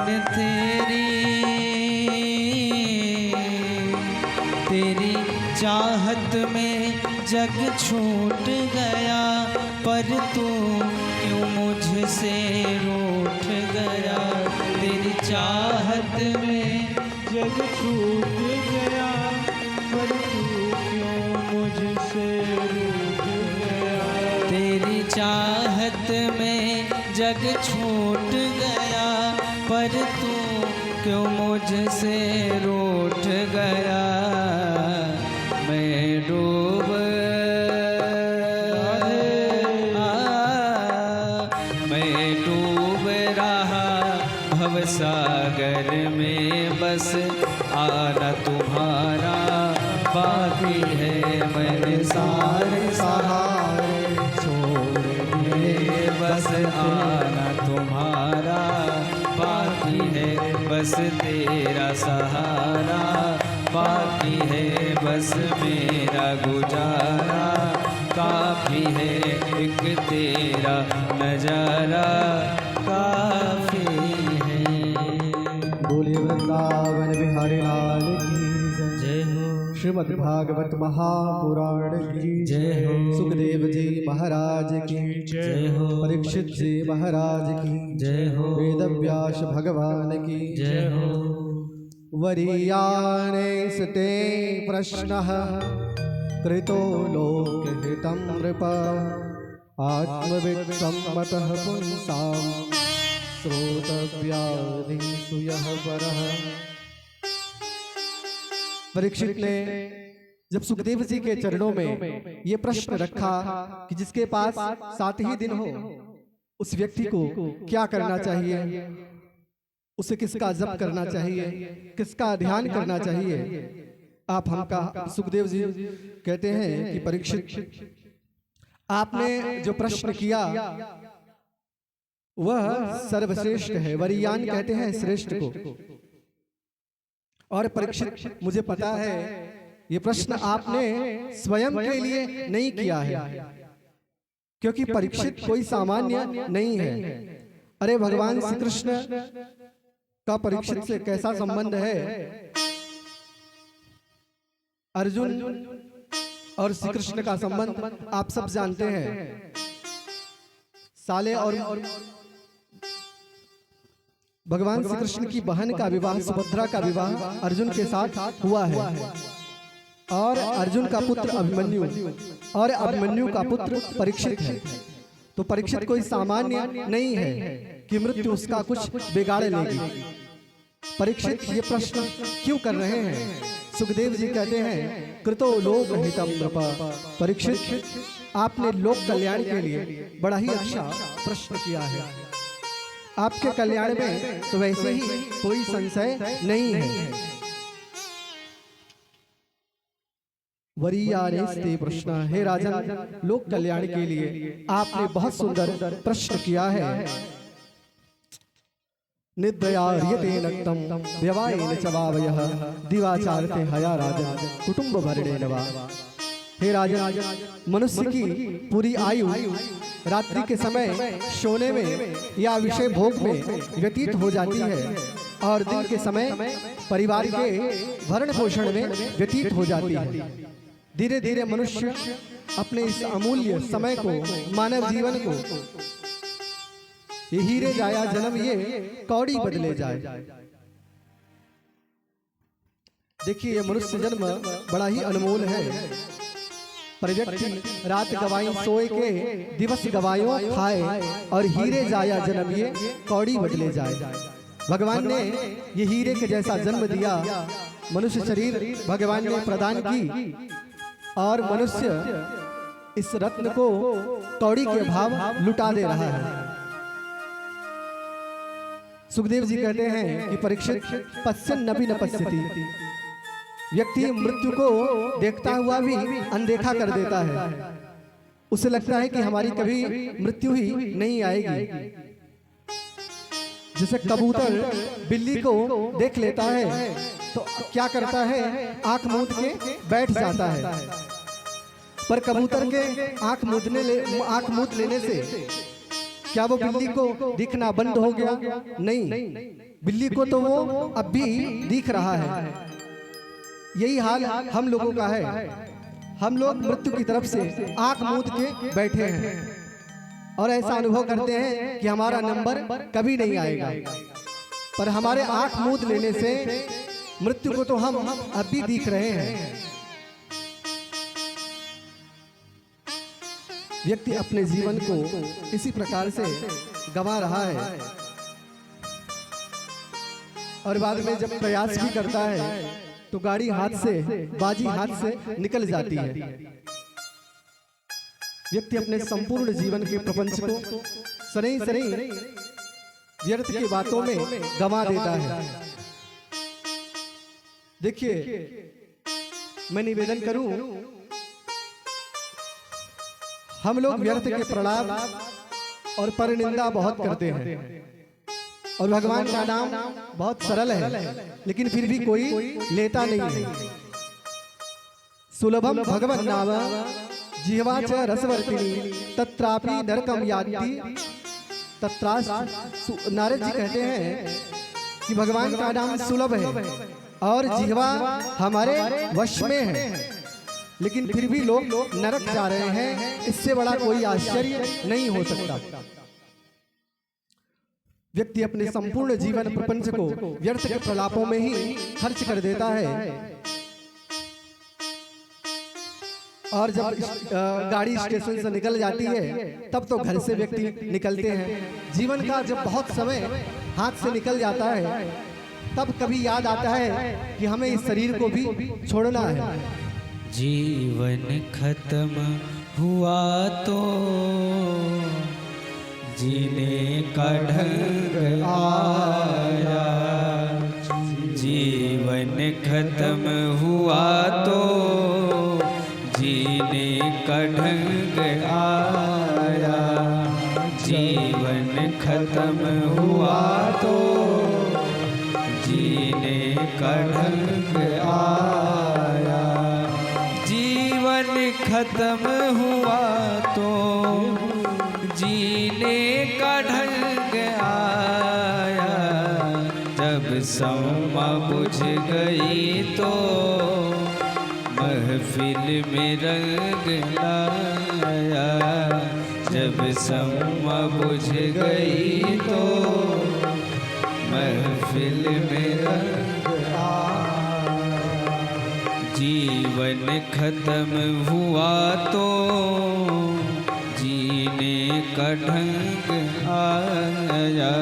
बिन तेरी चाहत में जग छूट गया, पर तू क्यों मुझसे रूठ गया। तेरी चाहत में जग छूट गया, पर तू क्यों मुझसे रूठ गया। तेरी चाहत में जग छूट गया, पर तू क्यों मुझसे रूठ गया। मैं डूब रहा भवसागर में, बस आना तुम्हारा बाकी है। मैंने सारे सहारे छोड़ दिए, बस आना तुम्हारा बाकी है। बस तेरा सहारा बाकी है, बस मेरा गुजारा काफी है। एक तेरा नजारा काफी है। बोलिए वृंदावन बिहारी लाल की जय हो। श्रीमद् भागवत महापुराण की जय हो। सुखदेव जी महाराज की जय हो। परीक्षित जी महाराज की जय हो। वेदव्यास भगवान की जय हो। वरीयाने सते प्रश्नः कृतो लोकहितं नृप, आत्मवित्सम्मतः पुंसां श्रोतव्याधिषु यः वरः। परीक्षित ने जब सुखदेव जी के चरणों में ये प्रश्न रखा कि जिसके पास 7 ही दिन हो, उस व्यक्ति को क्या करना चाहिए, उसे किसका जप करना चाहिए, किसका ध्यान करना चाहिए। आप हमका सुखदेव जी कहते हैं कि परीक्षित, आपने जो प्रश्न किया वह सर्वश्रेष्ठ है। वरीयान कहते हैं श्रेष्ठ को। और परीक्षित, मुझे पता है ये प्रश्न आपने स्वयं के लिए नहीं किया है, क्योंकि परीक्षित कोई सामान्य नहीं है। अरे भगवान श्री कृष्ण का परीक्षित से कैसा संबंध है। अर्जुन और श्री कृष्ण का संबंध आप सब जानते हैं। साले और भगवान श्री कृष्ण की बहन का विवाह, सुभद्रा का विवाह अर्जुन के साथ हुआ है। और अर्जुन का पुत्र अभिमन्यु और अभिमन्यु का पुत्र परीक्षित है। तो परीक्षित कोई सामान्य नहीं है कि मृत्यु उसका कुछ बिगाड़ लेगी। परीक्षित ये प्रश्न क्यों कर रहे हैं? सुखदेव जी कहते हैं कृतो लोक हितम नृप। परीक्षित, आपने लोक कल्याण के लिए बड़ा ही अच्छा प्रश्न किया है। आपके कल्याण में तो वैसे ही कोई संशय नहीं है। वरीयानेस्ते प्रश्न, हे राजन, लोक कल्याण के लिए आपने बहुत सुंदर प्रश्न किया है। निद्रयार्यते नक्तम व्यवायेन च वावयः दिवाचारते हया राजन कुटुंब भरणेन वा। हे राजन, मनुष्य की पूरी आयु रात्रि के समय सोने में या विषय भोग में व्यतीत हो जाती है, और दिन के समय परिवार के भरण पोषण में व्यतीत हो जाती है। धीरे धीरे मनुष्य अपने इस अमूल्य समय को, मानव जीवन को, ये हीरे जाया जन्म ये कौड़ी बदले जाए। देखिए, ये मनुष्य जन्म बड़ा ही अनमोल है। पर व्यक्ति रात गवाई सोए के, दिवस गवायों खाए, और हीरे जाया जन्म ये कौड़ी बदले जाए। भगवान ने ये हीरे के जैसा जन्म दिया, मनुष्य शरीर भगवान ने प्रदान की, और मनुष्य इस रत्न को कौड़ी के भाव लुटा दे रहा है। सुखदेव जी कहते हैं कि परीक्षित, पश्यन् नपि न पश्यति। व्यक्ति मृत्यु को देखता हुआ भी अनदेखा कर देता है। उसे लगता है कि हमारी कभी मृत्यु ही नहीं आएगी। जैसे कबूतर बिल्ली को देख लेता है तो क्या करता है, आंख मूंद के बैठ जाता है। पर कबूतर के आंख मूंद लेने से क्या वो बिल्ली को दिखना बंद हो गया? नहीं, बिल्ली को तो वो अब भी दिख रहा है। यही हाल हम लोगों का है। हम लोग मृत्यु की तरफ से आंख मूंद के बैठे हैं और ऐसा अनुभव करते हैं कि हमारा नंबर कभी नहीं आएगा। पर हमारे आंख मूंद लेने से मृत्यु को तो हम अब भी दिख रहे हैं। व्यक्ति अपने जीवन को इसी प्रकार से गंवा रहा है और बाद में जब प्रयास भी करता है तो गाड़ी हाथ से, बाजी हाथ से निकल जाती है। व्यक्ति अपने संपूर्ण जीवन के प्रपंच को सनई सनई व्यर्थ की बातों में गंवा देता है। देखिए, मैं निवेदन करूं, हम लोग व्यर्थ के प्रलाप और परनिंदा बहुत करते हैं और भगवान का नाम बहुत सरल है, लेकिन फिर भी कोई लेता नहीं है। सुलभम भगवन् नाम जिह्वा च रसवर्तिनी तत्रापि नरकम याति। नारद जी कहते हैं कि भगवान का नाम सुलभ है और जिह्वा हमारे वश में है, लेकिन फिर भी लोग नरक जा रहे हैं। इससे बड़ा कोई आश्चर्य नहीं हो सकता। व्यक्ति अपने संपूर्ण जीवन प्रपंच को व्यर्थ के प्रलापों में ही खर्च कर देता है और जब गाड़ी स्टेशन से निकल जाती है तब तो घर से व्यक्ति निकलते हैं। जीवन का जब बहुत समय हाथ से निकल जाता है तब कभी याद आता है कि हमें इस शरीर को भी छोड़ना है। जीवन खत्म हुआ तो जीने का ढंग आया। जीवन खत्म हुआ तो जीने का ढंग आया। जीवन खत्म हुआ तो जीने का ढंग आया। जीवन खत्म हुआ तो जीने का ढंग आया। जब सौमा बुझ गई तो महफिल में रंग लाया। जब सौमा बुझ गई तो महफिल में रंग आया। जीवन खत्म हुआ तो जीने का ढंग आया।